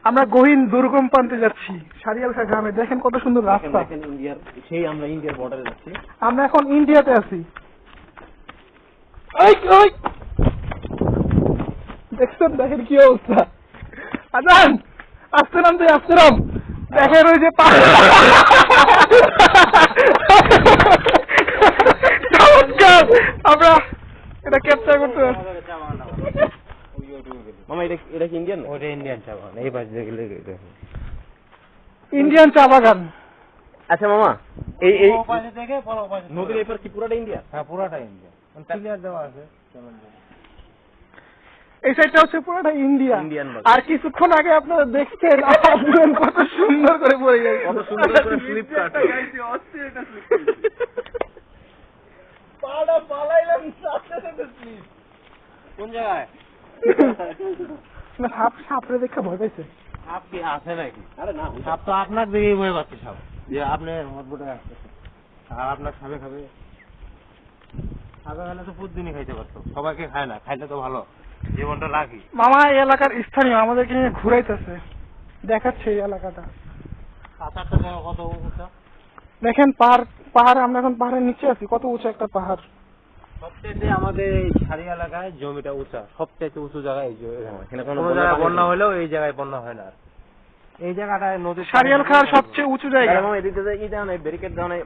আমরা গহীন দুর্গম প্রান্তে যাচ্ছি, সারিয়ালখা গ্রামে। দেখেন কত সুন্দর রাস্তা। আমরা ইন্ডিয়ার বর্ডারে যাচ্ছি। আমরা এখন ইন্ডিয়াতে আছি। দেখছেন, দেখেন কি অবস্থা। আজান, আসতে নাম তুই, আসতে নাম। দেখেন ওই যে আমরা এটা ক্যাপচার করতে পারছি। মামা এটা কি ইন্ডিয়ান? ওটা ইন্ডিয়ান চা বাগান। এই পাশে দেখলে ইন্ডিয়ান চা বাগান। আচ্ছা মামা, এই এই পাশে থেকে নদীর এই পার কি পুরাটা ইন্ডিয়া? হ্যাঁ পুরাটা ইন্ডিয়া। ক্লিয়ার দেওয়া আছে। এই সাইডটা হচ্ছে পুরোটা ইন্ডিয়া। ইন্ডিয়ান। আর কিছুক্ষণ আগে আপনারা দেখছেন কত সুন্দর করে পড়ে গেছে, কত সুন্দর করে স্লিপ কাট পালাইলাম স্লিপ। কোন জায়গায়? সাপরে দেখে ভয় পাইছে। সাপ কি আছে নাকি? আরে না, সাপ তো আপনার দিকেই ভয় পাচ্ছে। সাপ যে আপনি হটবটে আসতেছে আর আপনার সাপে খাবে। সাপে খেলে তো প্রতিদিনই খাইতে পারতো, সবাইকে খায় না, খাইলে তো ভালো, জীবনটা লাকি। মামা এই এলাকার স্থানীয়, আমাদেরকে নিয়ে ঘুরাইতেছে, দেখাচ্ছে এই এলাকাটা। পাহাড়টা কত উঁচা দেখেন, পাহাড়। আমরা এখন পাহাড়ের নিচে আছি, কত উঁচু একটা পাহাড়। সবচেয়ে আমাদের এই সারি এলাকায় জমিটা উঁচা, সবচেয়ে উঁচু জায়গায় এখানে কোনো জায়গায় বন্যা হলেও এই জায়গায় বন্যা হয় না। এই জায়গাটায় নদী, সারিয়ালখার সবচেয়ে উঁচু জায়গা। এদিকে ব্যারিকেড দেওয়া